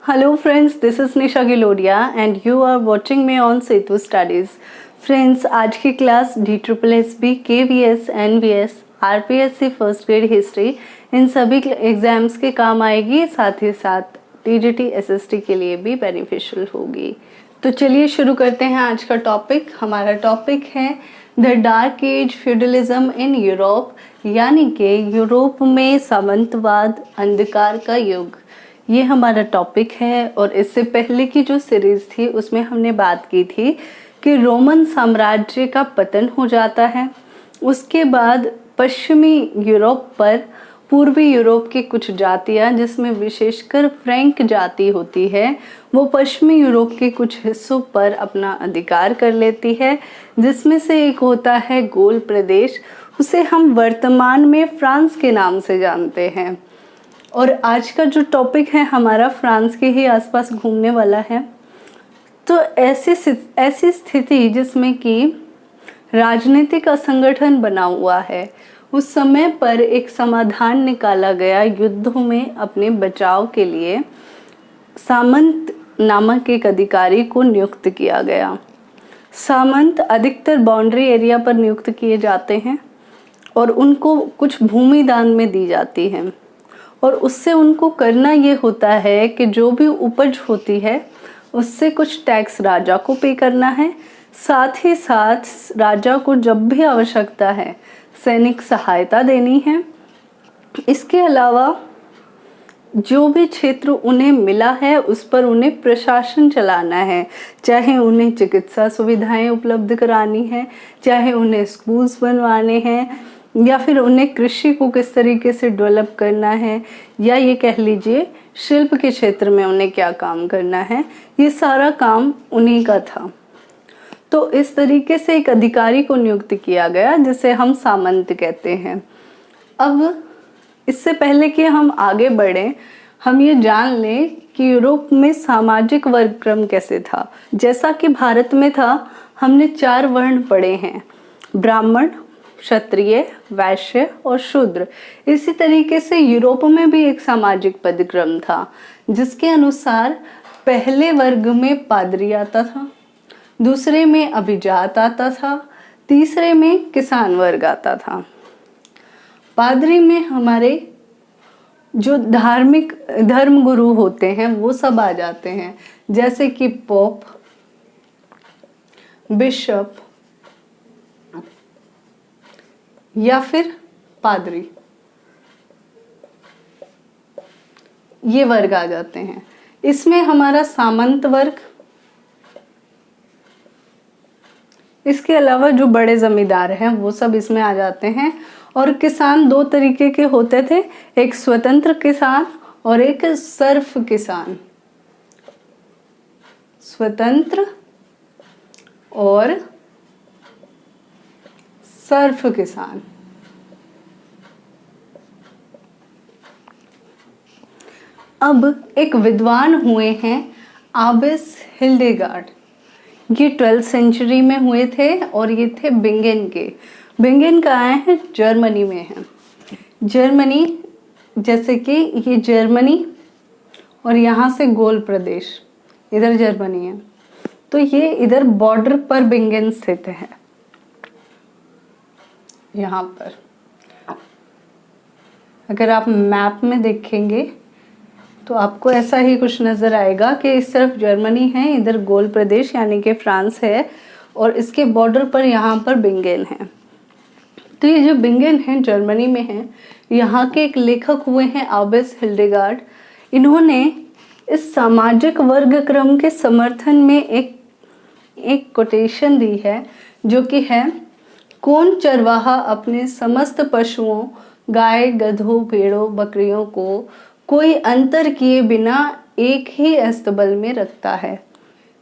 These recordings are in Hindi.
Hello friends, this is Nisha Gilodia and you are watching me on Setu Studies. Friends, आज की class DSSB, KVS, NVS, RPSC first grade history in सभी एग्जाम्स के काम आएगी, साथ ही साथ TGT SST के लिए भी बेनिफिशियल होगी। तो चलिए शुरू करते हैं आज का टॉपिक। हमारा टॉपिक है the dark age feudalism in Europe, यानी कि यूरोप में सामंतवाद, अंधकार का युग। ये हमारा टॉपिक है। और इससे पहले की जो सीरीज थी उसमें हमने बात की थी कि रोमन साम्राज्य का पतन हो जाता है, उसके बाद पश्चिमी यूरोप पर पूर्वी यूरोप की कुछ जातियां, जिसमें विशेषकर फ्रैंक जाति होती है, वो पश्चिमी यूरोप के कुछ हिस्सों पर अपना अधिकार कर लेती है, जिसमें से एक होता है गोल प्रदेश। उसे हम वर्तमान में फ्रांस के नाम से जानते हैं। और आज का जो टॉपिक है हमारा फ्रांस के ही आसपास घूमने वाला है। तो ऐसी स्थिति जिसमें कि राजनीतिक असंगठन बना हुआ है, उस समय पर एक समाधान निकाला गया। युद्धों में अपने बचाव के लिए सामंत नामक एक अधिकारी को नियुक्त किया गया। सामंत अधिकतर बाउंड्री एरिया पर नियुक्त किए जाते हैं और उनको कुछ भूमि दान में दी जाती है, और उससे उनको करना ये होता है कि जो भी उपज होती है उससे कुछ टैक्स राजा को पे करना है। साथ ही साथ राजा को जब भी आवश्यकता है सैनिक सहायता देनी है। इसके अलावा जो भी क्षेत्र उन्हें मिला है उस पर उन्हें प्रशासन चलाना है, चाहे उन्हें चिकित्सा सुविधाएं उपलब्ध करानी है, चाहे उन्हें स्कूल्स बनवाने हैं, या फिर उन्हें कृषि को किस तरीके से डेवलप करना है, या ये कह लीजिए शिल्प के क्षेत्र में उन्हें क्या काम करना है। ये सारा काम उन्हीं का था। तो इस तरीके से एक अधिकारी को नियुक्त किया गया जिसे हम सामंत कहते हैं। अब इससे पहले कि हम आगे बढ़ें, हम ये जान लें कि यूरोप में सामाजिक वर्ग क्रम कैसे था। जैसा कि भारत में था, हमने 4 वर्ण पढ़े हैं, ब्राह्मण, क्षत्रिय, वैश्य और शूद्र। इसी तरीके से यूरोप में भी एक सामाजिक पदक्रम था, जिसके अनुसार पहले वर्ग में पादरी आता था, दूसरे में अभिजात आता था, तीसरे में किसान वर्ग आता था। पादरी में हमारे जो धार्मिक धर्म गुरु होते हैं वो सब आ जाते हैं, जैसे कि पोप, बिशप या फिर पादरी, ये वर्ग आ जाते हैं। इसमें हमारा सामंत वर्ग, इसके अलावा जो बड़े जमींदार हैं वो सब इसमें आ जाते हैं। और किसान 2 तरीके के होते थे, एक स्वतंत्र किसान और एक सर्फ किसान। स्वतंत्र और सर्फ किसान। अब एक विद्वान हुए हैं आबिस हिल्डेगार्ड। ये 12th सेंचुरी में हुए थे और ये थे बिंगेन के। बिंगेन कहाँ है? जर्मनी में है। जर्मनी, जैसे कि ये जर्मनी और यहाँ से गोल प्रदेश, इधर जर्मनी है, तो ये इधर बॉर्डर पर बिंगेन स्थित है। यहाँ पर अगर आप मैप में देखेंगे तो आपको ऐसा ही कुछ नजर आएगा कि इस तरफ जर्मनी है, इधर गोल प्रदेश यानी कि फ्रांस है, और इसके बॉर्डर पर यहाँ पर बिंगेन है। तो ये जो बिंगेन है जर्मनी में है। यहाँ के एक लेखक हुए हैं आबिस हिल्डेगार्ड। इन्होंने इस सामाजिक वर्ग क्रम के समर्थन में एक कोटेशन दी है, जो कि है, कौन चरवाहा अपने समस्त पशुओं, गाय, गधों, भेड़ों, बकरियों को कोई अंतर किए बिना एक ही अस्तबल में रखता है।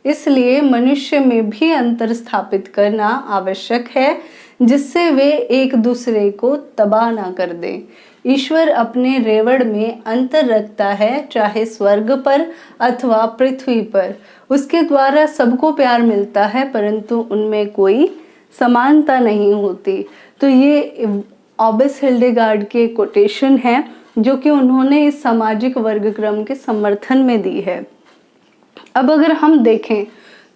इसलिए मनुष्य में भी अंतर स्थापित करना आवश्यक है, जिससे वे एक दूसरे को तबाह ना कर दें। ईश्वर अपने रेवड़ में अंतर रखता है, चाहे स्वर्ग पर अथवा पृथ्वी पर। उसके द्वारा सबको प्यार मिलता है, परंतु उनमें कोई समानता नहीं होती। तो ये आबिस हिल्डेगार्ड के कोटेशन है जो कि उन्होंने इस सामाजिक वर्ग क्रम के समर्थन में दी है। अब अगर हम देखें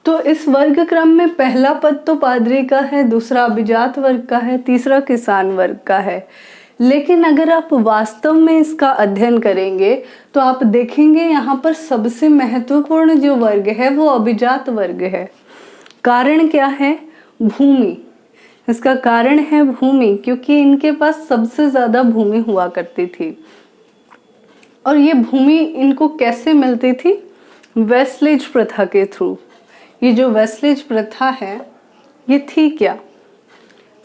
तो इस वर्ग क्रम में पहला पद तो पादरी का है, दूसरा अभिजात वर्ग का है, तीसरा किसान वर्ग का है। लेकिन अगर आप वास्तव में इसका अध्ययन करेंगे तो आप देखेंगे यहाँ पर सबसे महत्वपूर्ण जो वर्ग है वो अभिजात वर्ग है। कारण क्या है? भूमि। इसका कारण है भूमि, क्योंकि इनके पास सबसे ज्यादा भूमि हुआ करती थी। और ये भूमि इनको कैसे मिलती थी? वेस्टलेज प्रथा के थ्रू। ये जो वेस्टलेज प्रथा है ये थी क्या?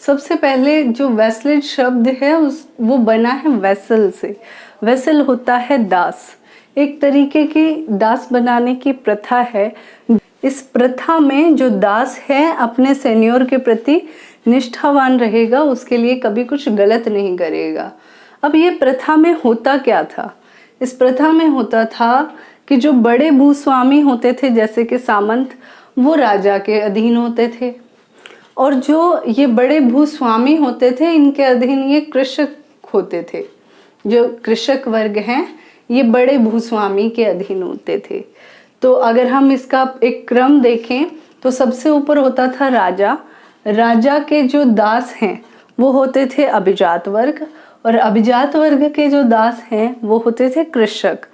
सबसे पहले जो वेस्टलेज शब्द है वो बना है वेसल से। वेसल होता है दास, एक तरीके की दास बनाने की प्रथा है। इस प्रथा में जो दास है अपने सेनियर के प्रति निष्ठावान रहेगा, उसके लिए कभी कुछ गलत नहीं करेगा। अब ये प्रथा में होता क्या था? इस प्रथा में होता था कि जो बड़े भूस्वामी होते थे जैसे कि सामंत, वो राजा के अधीन होते थे, और जो ये बड़े भूस्वामी होते थे इनके अधीन ये कृषक होते थे। जो कृषक वर्ग हैं ये बड़े भूस्वामी के अधीन होते थे। तो अगर हम इसका एक क्रम देखें तो सबसे ऊपर होता था राजा। राजा के जो दास हैं वो होते थे अभिजात वर्ग, और अभिजात वर्ग के जो दास हैं वो होते थे कृषक।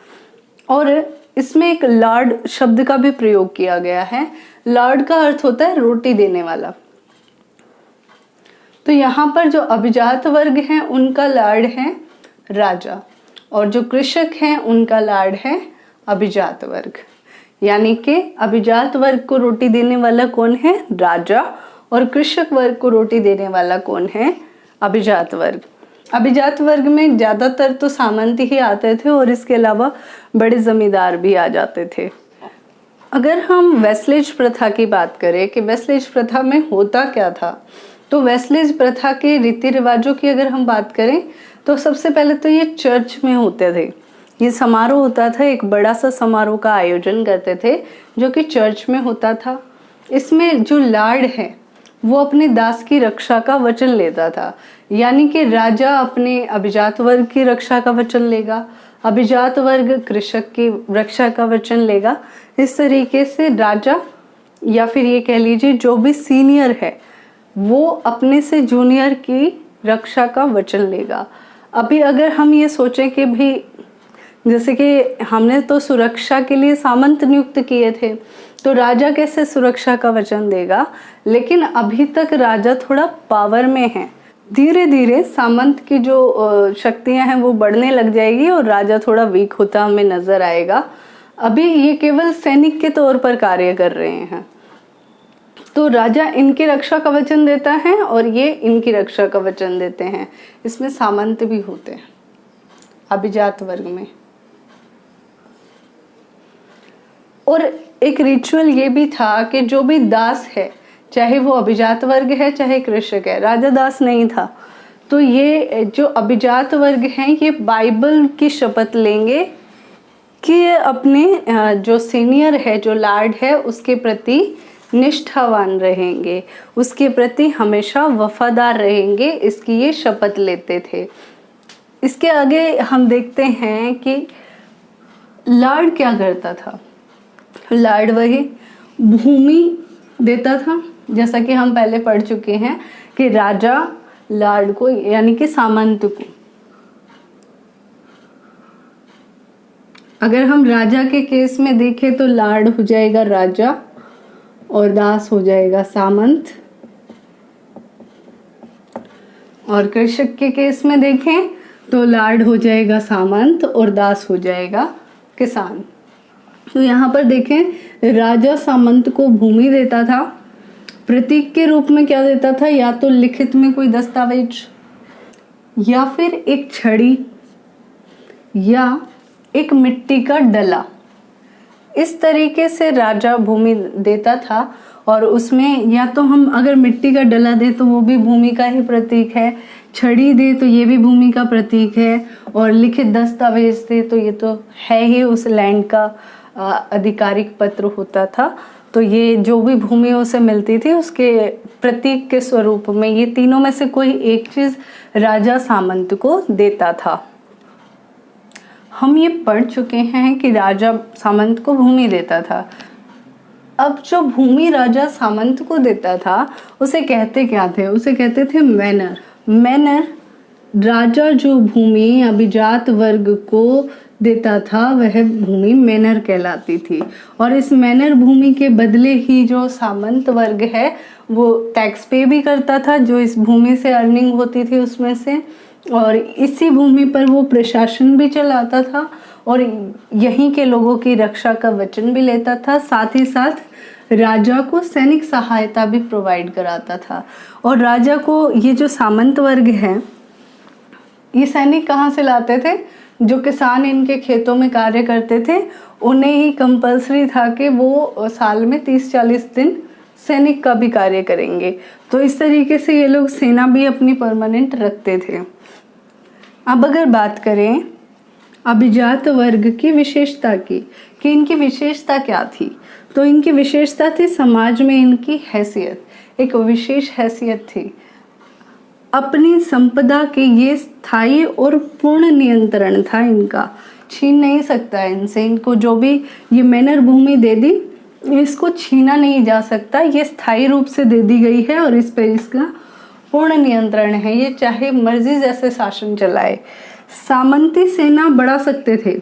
और इसमें एक लॉर्ड शब्द का भी प्रयोग किया गया है। लॉर्ड का अर्थ होता है रोटी देने वाला। तो यहाँ पर जो अभिजात वर्ग हैं उनका लॉर्ड है राजा, और जो कृषक हैं उनका लॉर्ड है अभिजात वर्ग। यानी कि अभिजात वर्ग को रोटी देने वाला कौन है? राजा, और कृषक वर्ग को रोटी देने वाला कौन है? अभिजात वर्ग। अभिजात वर्ग में ज्यादातर तो सामंत ही आते थे, और इसके अलावा बड़े जमींदार भी आ जाते थे। अगर हम वेस्टलेज प्रथा की बात करें कि वेस्टलेज प्रथा में होता क्या था, तो वेस्टलेज प्रथा के रीति रिवाजों की अगर हम बात करें तो सबसे पहले तो ये चर्च में होते थे। ये समारोह होता था, एक बड़ा सा समारोह का आयोजन करते थे जो कि चर्च में होता था। इसमें जो लॉर्ड है वो अपने दास की रक्षा का वचन लेता था, यानी कि राजा अपने अभिजात वर्ग की रक्षा का वचन लेगा, अभिजात वर्ग कृषक की रक्षा का वचन लेगा। इस तरीके से राजा, या फिर ये कह लीजिए जो भी सीनियर है, वो अपने से जूनियर की रक्षा का वचन लेगा। अभी अगर हम ये सोचें कि भी जैसे कि हमने तो सुरक्षा के लिए सामंत नियुक्त किए थे, तो राजा कैसे सुरक्षा का वचन देगा? लेकिन अभी तक राजा थोड़ा पावर में है। धीरे धीरे सामंत की जो शक्तियां हैं वो बढ़ने लग जाएगी और राजा थोड़ा वीक होता हमें नजर आएगा। अभी ये केवल सैनिक के तौर पर कार्य कर रहे हैं। तो राजा इनकी रक्षा का वचन देता है और ये इनकी रक्षा का वचन देते हैं। इसमें सामंत भी होते हैं अभिजात वर्ग में। और एक रिचुअल ये भी था कि जो भी दास है, चाहे वो अभिजात वर्ग है चाहे कृषक है, राजा दास नहीं था, तो ये जो अभिजात वर्ग हैं ये बाइबल की शपथ लेंगे कि ये अपने जो सीनियर है, जो लॉर्ड है, उसके प्रति निष्ठावान रहेंगे, उसके प्रति हमेशा वफादार रहेंगे, इसकी ये शपथ लेते थे। इसके आगे हम देखते हैं कि लॉर्ड क्या करता था। लॉर्ड वही भूमि देता था, जैसा कि हम पहले पढ़ चुके हैं कि राजा लॉर्ड को यानी कि सामंत को, अगर हम राजा के केस में देखें तो लॉर्ड हो जाएगा राजा और दास हो जाएगा सामंत, और कृषक के केस में देखें तो लॉर्ड हो जाएगा सामंत और दास हो जाएगा किसान। तो यहाँ पर देखें राजा सामंत को भूमि देता था, प्रतीक के रूप में क्या देता था, या तो लिखित में कोई दस्तावेज, या फिर एक छड़ी, या एक मिट्टी का डला। इस तरीके से राजा भूमि देता था, और उसमें या तो हम अगर मिट्टी का डला दे तो वो भी भूमि का ही प्रतीक है, छड़ी दे तो ये भी भूमि का प्रतीक है, और लिखित दस्तावेज दे तो ये तो है ही उस लैंड का आधिकारिक पत्र होता था। तो ये जो भी भूमि उसे मिलती थी उसके प्रतीक के स्वरूप में ये तीनों में से कोई एक चीज राजा सामंत को देता था। हम ये पढ़ चुके हैं कि राजा सामंत को भूमि देता था। अब जो भूमि राजा सामंत को देता था उसे कहते क्या थे? उसे कहते थे मैनर। मैनर राजा जो भूमि अभिजात वर्ग को देता था वह भूमि मैनर कहलाती थी। और इस मैनर भूमि के बदले ही जो सामंत वर्ग है वो टैक्स पे भी करता था, जो इस भूमि से अर्निंग होती थी उसमें से, और इसी भूमि पर वो प्रशासन भी चलाता था और यहीं के लोगों की रक्षा का वचन भी लेता था। साथ ही साथ राजा को सैनिक सहायता भी प्रोवाइड कराता था। और राजा को ये जो सामंत वर्ग है ये सैनिक कहाँ से लाते थे? जो किसान इनके खेतों में कार्य करते थे उन्हें ही कंपलसरी था कि वो साल में 30-40 दिन सैनिक का भी कार्य करेंगे। तो इस तरीके से ये लोग सेना भी अपनी परमानेंट रखते थे। अब अगर बात करें अभिजात वर्ग की विशेषता की कि इनकी विशेषता क्या थी, तो इनकी विशेषता थी समाज में इनकी हैसियत, एक विशेष हैसियत थी। अपनी संपदा के ये स्थायी और पूर्ण नियंत्रण था इनका, छीन नहीं सकता इनसे। इनको जो भी ये मैनर भूमि दे दी इसको छीना नहीं जा सकता, ये स्थायी रूप से दे दी गई है और इस पर इसका पूर्ण नियंत्रण है। ये चाहे मर्जी जैसे शासन चलाए। सामंती सेना बढ़ा सकते थे।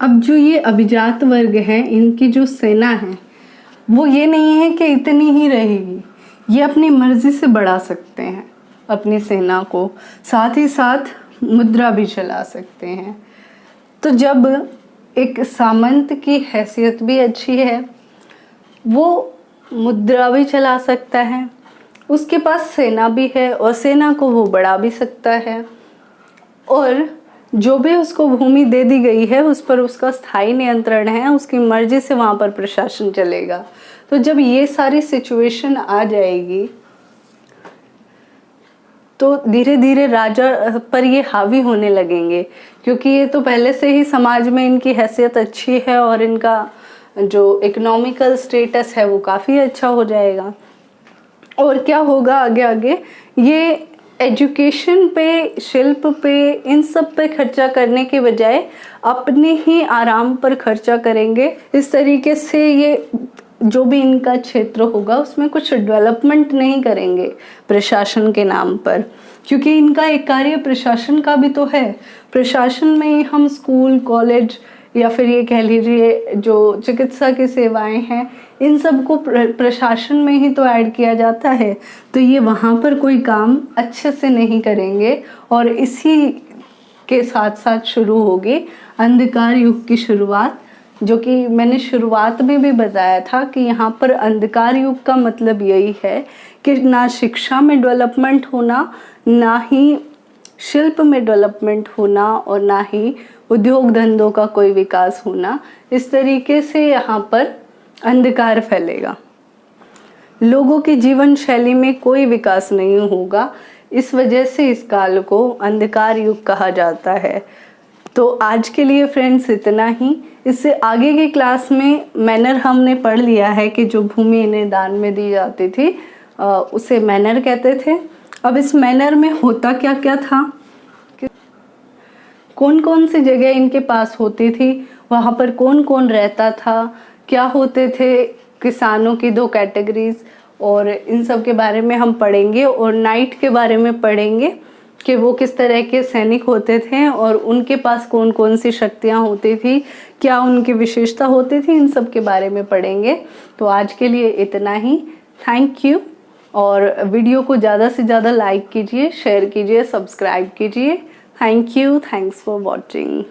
अब जो ये अभिजात वर्ग है इनकी जो सेना है वो ये नहीं है कि इतनी ही रहेगी, ये अपनी मर्जी से बढ़ा सकते हैं अपनी सेना को, साथ ही साथ मुद्रा भी चला सकते हैं। तो जब एक सामंत की हैसियत भी अच्छी है, वो मुद्रा भी चला सकता है, उसके पास सेना भी है और सेना को वो बढ़ा भी सकता है, और जो भी उसको भूमि दे दी गई है उस पर उसका स्थायी नियंत्रण है, उसकी मर्जी से वहाँ पर प्रशासन चलेगा। तो जब ये सारी सिचुएशन आ जाएगी तो धीरे धीरे राजा पर ये हावी होने लगेंगे, क्योंकि ये तो पहले से ही समाज में इनकी हैसियत अच्छी है और इनका जो इकोनॉमिकल स्टेटस है वो काफ़ी अच्छा हो जाएगा। और क्या होगा आगे आगे, ये एजुकेशन पे, शिल्प पे, इन सब पे खर्चा करने के बजाय अपने ही आराम पर खर्चा करेंगे। इस तरीके से ये जो भी इनका क्षेत्र होगा उसमें कुछ डेवलपमेंट नहीं करेंगे प्रशासन के नाम पर, क्योंकि इनका एक कार्य प्रशासन का भी तो है। प्रशासन में ही हम स्कूल, कॉलेज या फिर ये कह लीजिए जो चिकित्सा की सेवाएं हैं इन सब को प्रशासन में ही तो ऐड किया जाता है। तो ये वहाँ पर कोई काम अच्छे से नहीं करेंगे और इसी के साथ साथ शुरू होगी अंधकार युग की शुरुआत, जो कि मैंने शुरुआत में भी बताया था कि यहाँ पर अंधकार युग का मतलब यही है कि ना शिक्षा में डेवलपमेंट होना, ना ही शिल्प में डेवलपमेंट होना और ना ही उद्योग धंधों का कोई विकास होना। इस तरीके से यहाँ पर अंधकार फैलेगा, लोगों की जीवन शैली में कोई विकास नहीं होगा। इस वजह से इस काल को अंधकार युग कहा जाता है। तो आज के लिए फ्रेंड्स इतना ही। इससे आगे की क्लास में मैनर हमने पढ़ लिया है कि जो भूमि इन्हें दान में दी जाती थी उसे मैनर कहते थे। अब इस मैनर में होता क्या क्या था, कौन कौन सी जगह इनके पास होती थी, वहाँ पर कौन कौन रहता था, क्या होते थे किसानों की 2 कैटेगरीज, और इन सब के बारे में हम पढ़ेंगे। और नाइट के बारे में पढ़ेंगे कि वो किस तरह के सैनिक होते थे और उनके पास कौन कौन सी शक्तियाँ होती थी, क्या उनकी विशेषता होती थी, इन सब के बारे में पढ़ेंगे। तो आज के लिए इतना ही। Thank you. और वीडियो को ज़्यादा से ज़्यादा लाइक कीजिए, शेयर कीजिए, सब्सक्राइब कीजिए। Thank you. Thanks for watching.